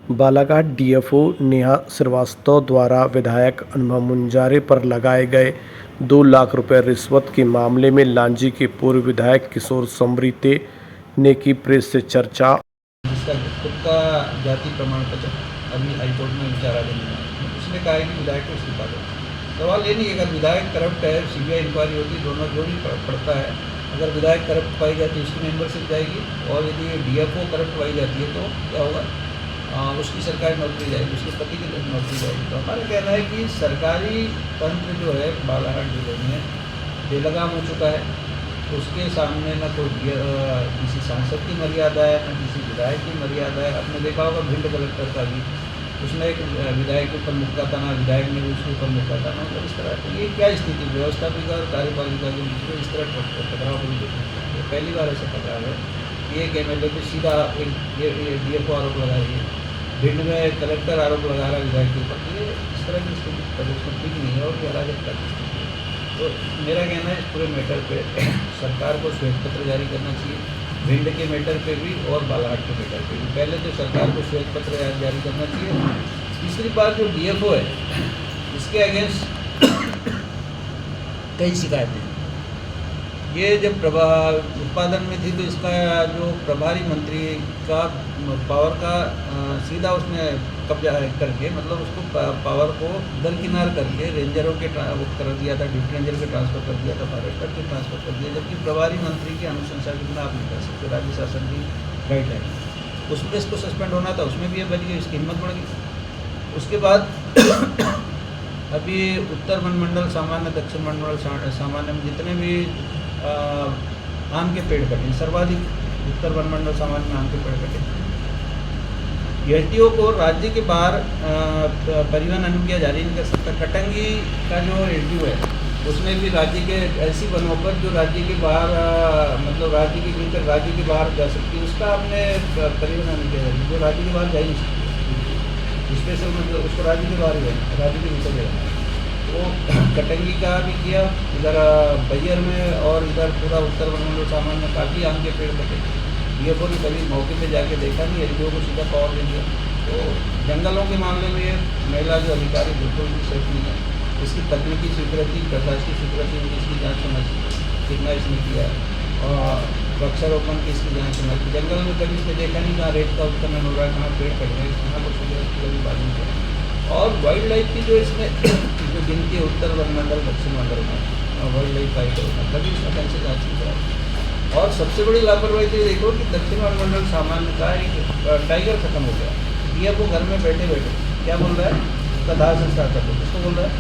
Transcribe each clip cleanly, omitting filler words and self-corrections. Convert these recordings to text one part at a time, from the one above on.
Balaghat DFO Neha Srivastava द्वारा विधायक अनुभव मुंजारे पर लगाए गए 2 लाख रुपए रिश्वत के मामले में लांजी के पूर्व विधायक किशोर समरीते ने की प्रेस से चर्चा। जिसका खुद का जाति प्रमाण पत्र अभी हाईकोर्ट में विचाराधीन है, उसने कहा है कि विधायक को इस्तीफा दो। सवाल ये नहीं है, अगर विधायक करप्ट है, सीबीआई इंक्वायरी होती, दोनों जो भी पड़ता है, अगर विधायक करप्ट पाई जाती है उसकी मेंबरशिप जाएगी, और यदि डीएफओ करप्ट पाई जाती है तो क्या होगा, उसकी सरकारी नौकरी जाएगी, उसके पति की नौकरी जाएगी। तो हमारा कहना है कि सरकारी तंत्र जो है बालाघाट जिले में बेलगाम हो चुका है। उसके सामने न कोई किसी सांसद की मर्यादा है, न किसी विधायक की मर्यादा है। आपने देखा होगा भिंड कलेक्टर का भी, उसने एक विधायक के ऊपर मुक्का ताना, विधायक ने भी उसके ऊपर मुक्का ताना। मतलब इस तरह की ये क्या स्थिति, व्यवस्थापिका और कार्यपालिका के बीच में इस तरह टकराव को देखने को मिला है। पहली बार ऐसा टकराव है कि एक एमएलए पे सीधा एक डीएफओ आरोप लगा रही है, भिंड में कलेक्टर आरोप लगा रहा है विधायक के ऊपर। ये इस तरह की स्थिति प्रदेश में ठीक नहीं है और ये अराजकता की स्थिति है। तो मेरा कहना है इस पूरे मैटर पे सरकार को श्वेत पत्र जारी करना चाहिए, भिंड के मैटर पे भी और बालाघाट के मैटर पे भी। पहले तो सरकार को श्वेत पत्र जारी करना चाहिए। तीसरी बात, जो डीएफओ है इसके अगेंस्ट कई शिकायतें हैं। ये जब उत्पादन में थी तो इसका जो प्रभारी मंत्री का पावर का सीधा उसने कब्जा करके, मतलब उसको पावर को दरकिनार करके रेंजरों के वो कर दिया था, डिप्टी रेंजर के ट्रांसफ़र कर दिया था, फॉरेस्टर के ट्रांसफ़र कर दिया, जबकि प्रभारी मंत्री की अनुशंसा के बिना आप नहीं कर सकते, राज्य शासन की गाइडलाइन। उसमें इसको सस्पेंड होना था, उसमें भी ये बच गई, इसकी हिम्मत बढ़ गई। उसके बाद अभी उत्तर वनमंडल सामान्य, दक्षिण वनमंडल सामान्य में जितने भी आम के पेड़ कटे, सर्वाधिक उत्तर वनमंडल सामान्य में आम के पेड़ कटे। एलटीओ को राज्य के बाहर परिवहन अनुज्ञा जारी नहीं कर सकता। कटंगी का जो एलटीओ है उसने भी राज्य के ऐसी वनों पर जो राज्य के बाहर मतलब राज्य के भीतर राज्य के बाहर जा सकती है, उसका आपने परिवहन अनुज्ञा जारी, जो राज्य के बाहर जा ही नहीं सकती, स्पेशल मतलब उसको राज्य के बाहर ही है, राज्य के भीतर है। वो कटंगी का भी किया, इधर बैयर में और इधर पूरा उत्तर वनमंडल सामान्य में काफ़ी आम के पेड़ कटे। डीएफओ ने कभी मौके पे जाके देखा नहीं, एलडीओ को सीधा पावर दे दिया। तो जंगलों के मामले में ये महिला जो अधिकारी बिल्कुल भी सेफ नहीं है। इसकी तकनीकी स्वीकृति, प्रशासनिक स्वीकृति, इसकी जाँच होना चाहिए, कितना इसने किया है, और वृक्षारोपण की इसकी जाँच होना चाहिए। जंगल में कभी इसने देखा नहीं कहाँ रेत का उत्खनन हो रहा है, कहाँ पेड़ कट रहे हैं, कहाँ कुछ हो रहा है, कभी बात नहीं करें। और वाइल्ड लाइफ की जो इसमें जो गिनती है उत्तर वनमंडल दक्षिण मंडल में वाइल्ड लाइफ फाइटर में, कभी इसमें ढंग से जाँच नहीं कराई। और सबसे बड़ी लापरवाही तो ये देखो कि दक्षिण वनमंडल सामान्य का एक टाइगर खत्म हो गया, डीएफओ घर में बैठे बैठे क्या बोल रहा है, उसका दाह संस्कार कर दो, किसको बोल रहा है,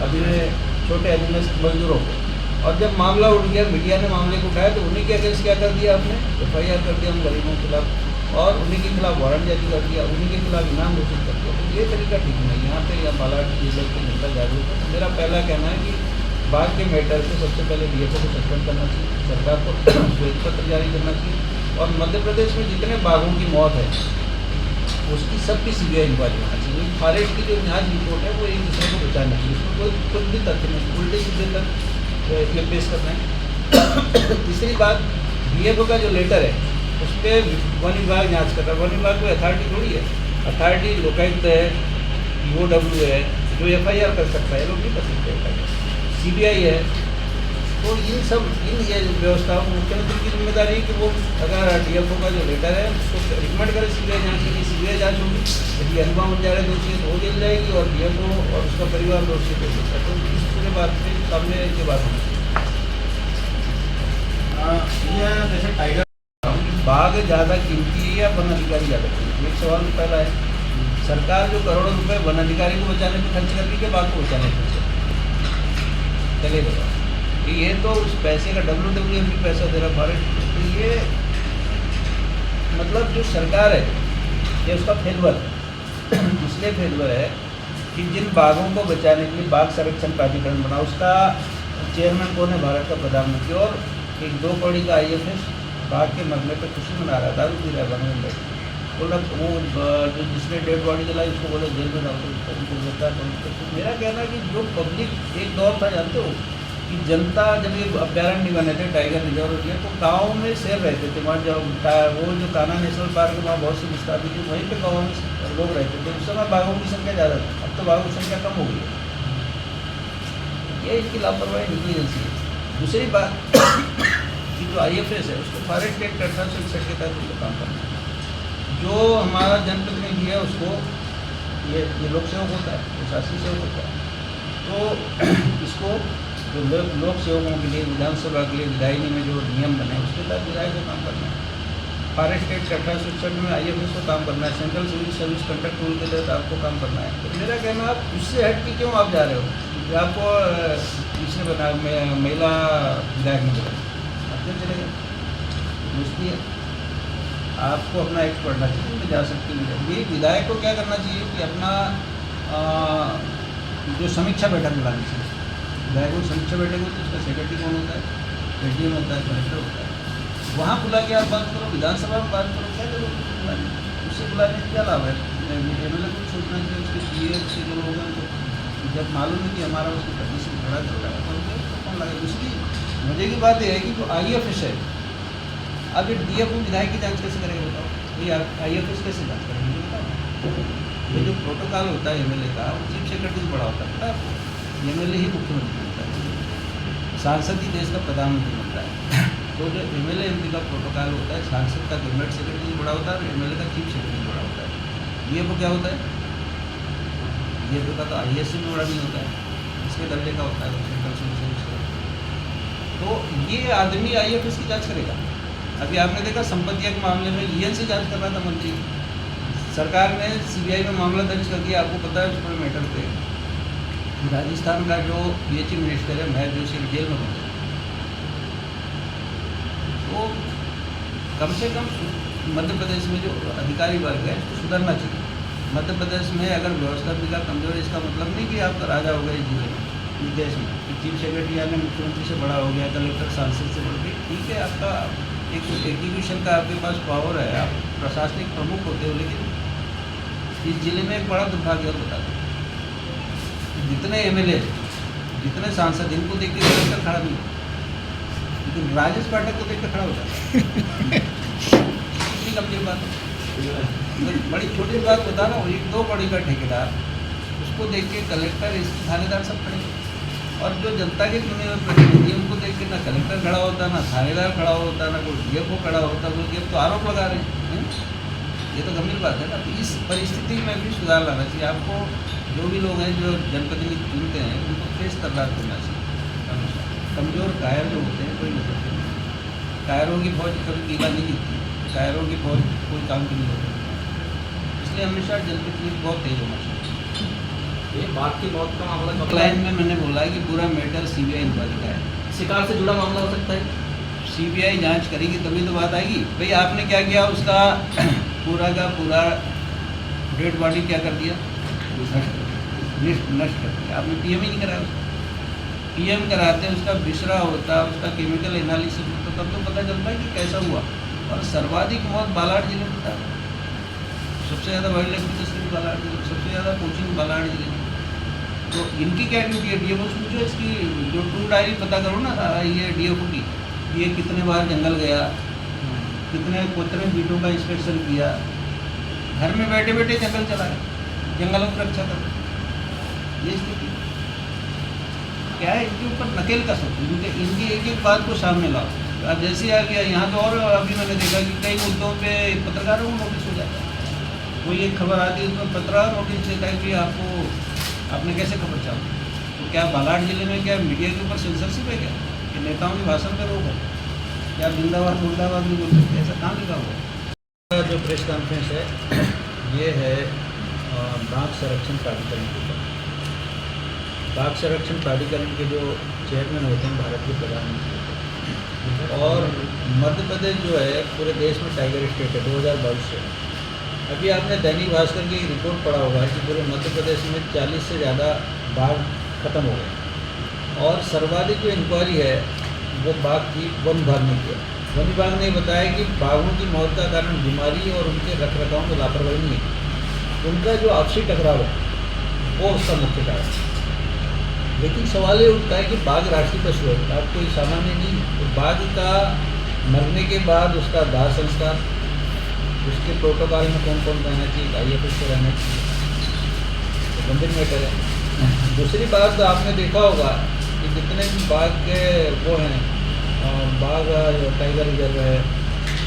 अभिनय छोटे अधीनस्थ मजदूरों को। और जब मामला उठ गया, मीडिया ने मामले को उठाया, तो उन्हीं के अगेंस्ट क्या कर दिया आपने, FIR कर दिया उन गरीबों के खिलाफ, और उन्हीं के खिलाफ वारंट जारी कर दिया, उन्हीं के खिलाफ इनाम घोषित कर दिया। तो ये तरीका ठीक नहीं। यहाँ पे या बालाघाट जिले के जनता जागरूक है। मेरा पहला कहना है कि बाघ के मैटर से सबसे पहले डीएफओ को सस्पेंड करना चाहिए, सरकार को श्वेत पत्र जारी करना चाहिए, और मध्य प्रदेश में जितने बाघों की मौत है उसकी सबकी सीबीआई इंक्वायरी होना चाहिए। फॉरेस्ट की जो जाँच रिपोर्ट है वो एक दूसरे को बचाना चाहिए, उसमें कोई कुछ भी तथ्य नहीं, उल्टे सीधे तक ये पेश करना है। तीसरी बात, डीएफओ का जो लेटर है उस पर वन विभाग जाँच कर रहा है। वन विभाग कोई अथॉरिटी थोड़ी है, अथॉरिटी लोकायुक्त है, EOW है, जो FIR कर सकता है, लोग नहीं कर सकते FIR, CBI है। तो इन ये व्यवस्थाओं को मुख्यमंत्री की जिम्मेदारी है कि वो अगर डीएफओ का जो लेटर है उसको रिकमेंड करे सीबीआई जाँच के लिए, सीबीआई जाँच होगी। यदि अनुभव मुंजारे दोषी है तो वो जेल जाएगी, और डीएफओ और उसका परिवार दोषी हो सकता है। तो इस पूरे बात के सामने ये बात होनी चाहिए। जैसे टाइगर बाघ ज़्यादा कीमती है या वन अधिकारी ज़्यादा कीमती है, एक सवाल पहला है। सरकार जो करोड़ों रुपए वन अधिकारी को बचाने पर खर्च कर रही है, बाघ को बचाने पर खर्च चले बताओ, ये तो उस पैसे का WWF भी पैसा दे रहा फॉरेस्ट। तो ये मतलब जो सरकार है ये उसका फेलवर इसलिए फेलवर है कि जिन बाघों को बचाने के लिए बाघ संरक्षण प्राधिकरण बना, उसका चेयरमैन कौन है, भारत का प्रधानमंत्री, और एक 2 कौड़ी का IFS बाघ के मरने पर खुशी मना रहा, दारू पी रहा है वन में बैठ, बोला वो जो जिसने डेड बॉडी जलाई उसको बोले जेल में डाल दो, उसको बोलता है। तो मेरा कहना है कि जो पब्लिक एक दौर था, जानते हो कि जनता जब ये अभ्यारण्य बने थे, टाइगर रिजर्व हो गया, तो गाँव में शेर रहते थे। वहाँ जब वो जो कान्हा नेशनल पार्क है वहाँ बहुत सी विस्थापित थी, वहीं पे गाँव में लोग रहते थे। उस समय बाघों की संख्या ज़्यादा थी, अब तो बाघों की संख्या कम हो गई है। ये इसकी लापरवाही निगलिजेंसी है। दूसरी बात कि जो IFS है उसको फॉरेस्ट एक्ट 1861 के तहत उसको काम करना है। जो हमारा जनप्रतिनिधि है उसको ये लोक सेवक होता है, ये शासकीय सेवक होता है। तो इसको जो लोक सेवकों के लिए, विधानसभा के लिए विधायिनी में जो नियम बने उसके तहत विधायक को काम करना है। फॉरेस्ट एक्ट 1861 में IFS को काम करना है। Central civil service conduct rule के तहत आपको काम करना है। तो मेरा कहना, आप उससे हट के क्यों आप जा रहे हो? आपको इसने बना महिला विधायक ने बोला, आप क्यों चलेगा? मुश्किल है, आपको अपना एक्ट पढ़ना चाहिए, मैं जा सकती हूँ। ये विधायक को क्या करना चाहिए कि अपना जो समीक्षा बैठक बुलानी चाहिए। विधायक को समीक्षा बैठक होती है, उसका सेक्रेटरी कौन होता है? ADM होता है, कलेक्टर होता है। वहाँ बुला के आप बात करो, विधानसभा में बात करो, क्या जरूरत है बुलाने? उससे बुलाने से क्या लाभ है? MLA को सोचना चाहिए, उसके PA से जो लोग हैं, तो जब मालूम है कि हमारा उसको करने से झगड़ा चल रहा है तो कौन लगे? दूसरी मजे की बात यह है कि जो IFS है, अब ये DFO विधायक की जांच कैसे करेगा बताओ? ये IFS कैसे जांच करेंगे ये बताओ? ये जो प्रोटोकॉल होता है MLA का, वो चीफ सेक्रेटरी से बड़ा होता है, पता है आपको? MLA ही मुख्यमंत्री होता है, सांसद ही देश का प्रधानमंत्री बनता है। तो जो MLA MP का प्रोटोकॉल होता है, सांसद का कैबिनेट सेक्रेटरी बड़ा होता है और MLA का चीफ सेक्रेटरी बड़ा होता है। DFO क्या होता है? DFO का तो IAS में बड़ा नहीं होता है, इसके दर्जे का होता है, सेंट्रल सिविल सर्विस का। तो ये आदमी IFS की जाँच करेगा? अभी आपने देखा संपत्तियों के मामले में EN से जाँच कर रहा था मंत्री, सरकार ने CBI में मामला दर्ज कर दिया। आपको पता है उस पूरे मैटर पे राजस्थान का जो PH मिनिस्टर है महेश जोशी जेल में बंद है। तो कम से कम मध्य प्रदेश में जो अधिकारी वर्ग है उसको सुधरना चाहिए। मध्य प्रदेश में अगर व्यवस्थापिका कमजोर है, इसका मतलब नहीं कि आपका राजा हो गया इस जिले में, इस देश में, कि चीफ सेक्रेटरी यानी मुख्यमंत्री से बड़ा हो गया, कलेक्टर सांसद से बढ़ गई। ठीक है, आपका एक एग्जीक्यूशन का आपके पास पावर है, आप प्रशासनिक प्रमुख होते हो, लेकिन इस जिले में एक बड़ा दुर्भाग्य और बता दें, जितने MLA, जितने सांसद, इनको देख के कलेक्टर खड़ा नहीं होता, लेकिन राजेश पाठक को देख कर खड़ा हो जाता है। कितनी गंभीर बात है। बड़ी छोटी बात बता रहा हूँ, 1-2 बड़ी का ठेकेदार, उसको देख के कलेक्टर, इसके थानेदार सब खड़े, और जो जनता के चुने हुए प्रतिनिधि उनको देख के ना कलेक्टर खड़ा होता, ना थानेदार खड़ा होता, ना कोई DFO खड़ा होता, बल्कि अब तो आरोप लगा रहे हैं। ये तो गंभीर बात है ना। तो इस परिस्थिति में भी सुधार लाना चाहिए। आपको जो भी लोग हैं जो जनप्रतिनिधि चुनते हैं उनको फेस तर्रार करना चाहिए। कमज़ोर कायर जो होते हैं कोई मतलब नहीं, कायरों की फौज कभी गीला नहीं जीतती, कायरों की फौज कोई काम की नहीं होती। इसलिए हमेशा जनप्रतिनिधि बहुत तेज होना चाहिए। ये बाघ की मौत का मामला क्लाइन में मैंने बोला है कि पूरा मैटर CBI इंक्वायरी का है। शिकार से जुड़ा मामला हो सकता है, CBI जांच करेगी तभी तो बात आएगी। भाई आपने क्या किया, उसका पूरा का पूरा डेड बॉडी क्या कर दिया, नष्ट कर दिया। आपने PM ही नहीं कराया उसका। PM कराते उसका विसरा होता, उसका केमिकल एनालिसिस होता, तब तो पता चलता है कि कैसा हुआ। और सर्वाधिक मौत बालाड़ जिले में था, सबसे ज़्यादा वाइल्ड लाइफ की तस्करी बालाड़ जिले में, सबसे ज़्यादा पोचिंग बालाड़ जिले में। तो इनकी क्या ड्यूटी है? DFO से पूछो, इसकी जो टूर डायरी पता करो ना सारा, ये DFO की, ये कितने बार जंगल गया, कितने बीटों का इंस्पेक्शन किया, घर में बैठे बैठे जंगल चलाए, जंगलों की रक्षा कर। ये स्थिति क्या है? इनके ऊपर नकेल का सब, इनकी एक एक बात को सामने लाओ। अब जैसे आ गया यहाँ तो, और अभी मैंने देखा कि कई मुद्दों पे पत्रकारों को नोटिस हो जाता है। कोई एक खबर आती है उसमें पत्रकार नोटिस देता है कि आपने कैसे खबर चाहू। तो क्या बालाघाट जिले में क्या मीडिया के ऊपर सेंसरशिप है क्या? कि नेताओं के भाषण पर रोक है? क्या जिंदाबाद मुर्दाबाद नहीं बोल सकते? ऐसा कहाँ लिखा हुआ है? जो प्रेस कॉन्फ्रेंस है ये है बाघ संरक्षण प्राधिकरण के ऊपर। बाघ संरक्षण प्राधिकरण के जो चेयरमैन होते हैं भारत के प्रधानमंत्री होते हैं, और मध्य प्रदेश जो है पूरे देश में टाइगर स्टेट है 2022 से। अभी आपने दैनिक भास्कर की रिपोर्ट पढ़ा होगा कि पूरे मध्य प्रदेश में 40 से ज़्यादा बाघ खत्म हो गए, और सर्वाधिक जो इंक्वायरी है वो बाघ की वन विभाग ने किया। वन विभाग ने बताया कि बाघों की मौत का कारण बीमारी और उनके रखरखाव में लापरवाही नहीं है, उनका जो आपसी टकराव है वो उसका मुख्य कारण है। लेकिन सवाल ये उठता है कि बाघ राष्ट्रीय पशु है, बाघ कोई सामान्य नहीं। तो बाघ का मरने के बाद उसका दाह संस्कार, उसके प्रोटोकॉल में कौन कौन रहना चाहिए, IFS को रहना चाहिए, तो गंभीर मैटर है। दूसरी बात आपने देखा होगा कि जितने भी बाघ के वो हैं, बाघ टाइगर रिजर्व है,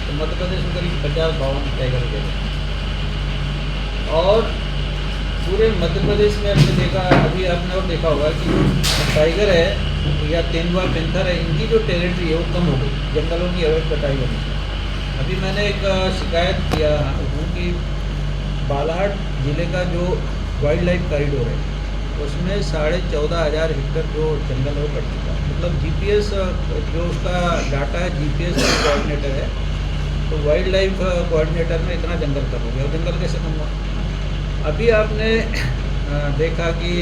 तो मध्य प्रदेश में करीब 50-52 टाइगर रिजर्व है। और पूरे मध्य प्रदेश में हमने देखा, अभी आपने और देखा होगा कि जो टाइगर है या तेंदुआ पेंथर है, इनकी जो टेरिटरी है वो कम हो गई जंगलों की अवैध कटाई होने से। अभी मैंने एक शिकायत किया हूँ कि बालाघाट जिले का जो वाइल्ड लाइफ कॉरिडोर है उसमें 14,500 हेक्टेयर जो जंगल है वो कट चुका है। मतलब GPS जो उसका डाटा है, GPS कोऑर्डिनेटर है, तो वाइल्ड लाइफ कोऑर्डिनेटर में इतना जंगल कम हो गया। जंगल कैसे कम हुआ? अभी आपने देखा कि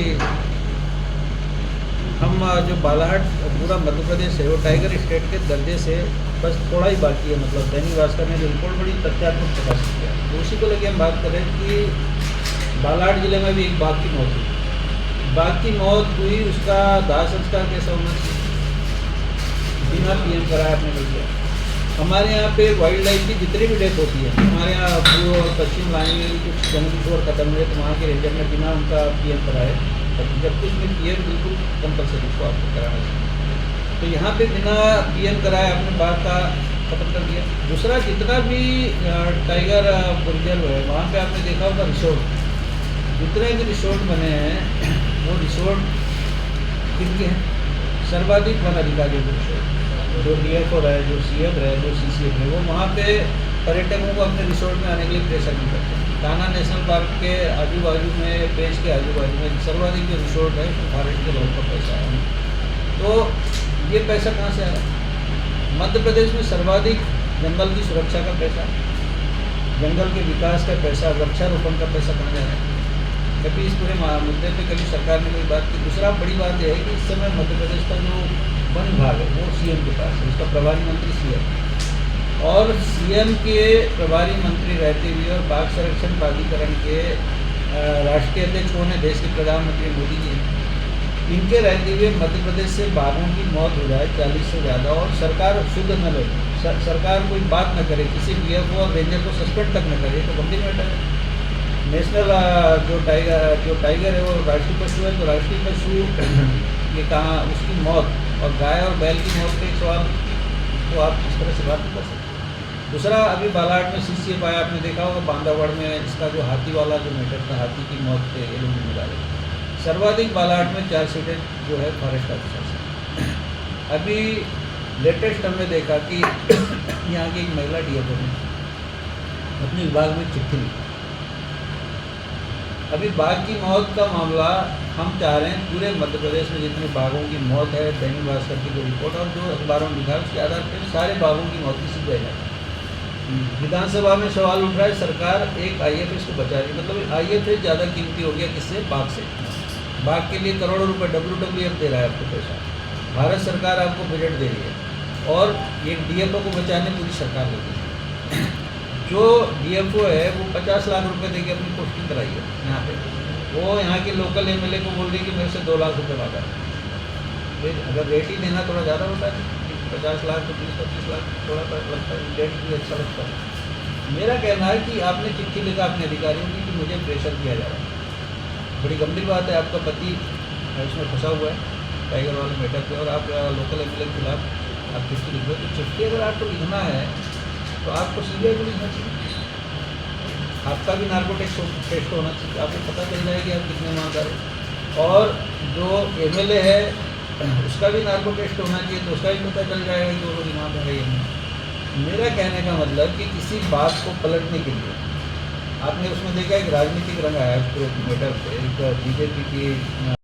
हम जो बालाघाट पूरा मध्य प्रदेश है वो टाइगर स्टेट के दर्जे से बस थोड़ा ही बाकी है। मतलब दैनिक भास्कर ने जो रिपोर्ट बड़ी तथ्यात्मक प्रकाशित किया, तो उसी को लेकर हम बात करें कि बालाघाट जिले में भी एक बाघ की मौत हुई। बाघ की मौत हुई, उसका दाह संस्कार कैसा होना चाहिए? बिना PM कराए आपने कर दिया। हमारे यहाँ पे वाइल्ड लाइफ की जितनी भी डेथ होती है, हमारे यहाँ पूर्व और पश्चिम लाइन में भी कुछ जंगली शोर खत्म हुए तो वहाँ के रेंजर ने बिना उनका PM कराए, जबकि उसमें PM बिल्कुल कंपलसरी उसको आपको कराना चाहिए। तो यहाँ पे बिना PM कराए आपने बाघ का खत्म कर दिया। दूसरा, जितना भी टाइगर रिजर्व है वहाँ पे आपने देखा होगा रिसोर्ट, जितने भी रिसोर्ट बने हैं वो रिसोर्ट किनके हैं? सर्वाधिक वन अधिकारियों के रिसोर्ट, जो DFO रहे, जो CM रहे, जो CCF रहे, वो वहाँ पे पर्यटकों को अपने रिसोर्ट में आने के लिए प्रेशर नहीं करते। कान्हा नेशनल पार्क के आजू बाजू में, पेज के आजू बाजू में सर्वाधिक जो रिसोर्ट है उसमें फॉरेस्ट के लोगों का पैसा है। तो ये पैसा कहाँ से आ रहा है? मध्य प्रदेश में सर्वाधिक जंगल की सुरक्षा का पैसा, जंगल के विकास का पैसा, वृक्षारोपण का पैसा कहाँ जा रहा है? कभी इस पूरे मुद्दे पे कभी सरकार ने कोई बात की? दूसरा बड़ी बात यह है कि इस समय मध्य प्रदेश का जो वन विभाग है वो CM के पास है, उसका प्रभारी मंत्री CM, और CM के प्रभारी मंत्री रहते हुए और बाघ संरक्षण प्राधिकरण के राष्ट्रीय अध्यक्ष कौन है? देश के प्रधानमंत्री मोदी जी हैं। इनके रहते हुए मध्य प्रदेश से बाघों की मौत हो जाए 40 से ज़्यादा, और सरकार शुद्ध न लगे, सरकार कोई बात न करे, किसी DFO और रेंजर को सस्पेंड तक न करे, तो गंभीर मैटर है। नेशनल जो टाइगर है वो राष्ट्रीय पशु है, तो राष्ट्रीय पशु ये कहाँ उसकी मौत, और गाय और बैल की मौत का एक सवाल, तो आप इस तरह से बात नहीं कर सकते। दूसरा, अभी बालाघाट में CCF आया, आपने देखा होगा बांदावड़ में इसका जो हाथी वाला जो मैटर था, हाथी की मौत पे ये लोग जिम्मेदार है। सर्वाधिक बालाघाट में 4 सीटें जो है फॉरेस्ट ऑफिसर्स हैं। अभी लेटेस्ट हमने देखा कि यहाँ की एक महिला DFO ने अपने विभाग में चिट्ठी लिखी। अभी बाघ की मौत का मामला हम चाह रहे हैं पूरे मध्य प्रदेश में जितने बाघों की मौत है, दैनिक भास्कर की जो रिपोर्ट और जो अखबारों में लिखा है उसके आधार पर सारे बाघों की मौत की सीबीआई जाए। विधानसभा में सवाल उठ रहा है, सरकार एक IFS को बचा रही है, मतलब IFS ज़्यादा कीमती हो गया किससे? बाघ से। बाघ के लिए करोड़ों रुपए WWF दे रहा है आपको पैसा, भारत सरकार आपको बजट दे रही है, और एक DFO को बचाने पूरी सरकार लगी है। जो DFO है वो 50 लाख रुपए देके अपनी पोस्टिंग कराई है यहाँ पे, वो यहाँ के लोकल MLA को बोल रही कि मेरे से 2 लाख रुपए मांगा है। अगर रेट ही देना थोड़ा ज़्यादा होता है, 50 लाख तो 20-25 लाख थोड़ा लगता है, रेट भी अच्छा लगता है। मेरा कहना है कि आपने चिट्ठी लिखा अपने अधिकारियों की कि मुझे प्रेशर किया जा रहा है। बड़ी गंभीर बात है, आपका पति इसमें फंसा हुआ है टाइगर वाले मैटर पे, और आप लोकल MLA के खिलाफ आप चिट्ठी लिख रहे हो। तो चिट्ठी अगर आपको लिखना है तो आपको CBI को लिखना चाहिए, आपका भी नार्को टेस्ट होना चाहिए, आपको पता चल जाए कि आप कितने मांग रहे। और जो MLA है उसका भी नार्को टेस्ट होना चाहिए, तो उसका भी पता चल जाएगा कि वो लोग ईमान कर रही है। मेरा कहने का मतलब कि किसी बात को पलटने के लिए आपने उसमें देखा एक राजनीतिक रंग आया पूरे मैटर पे, एक BJP की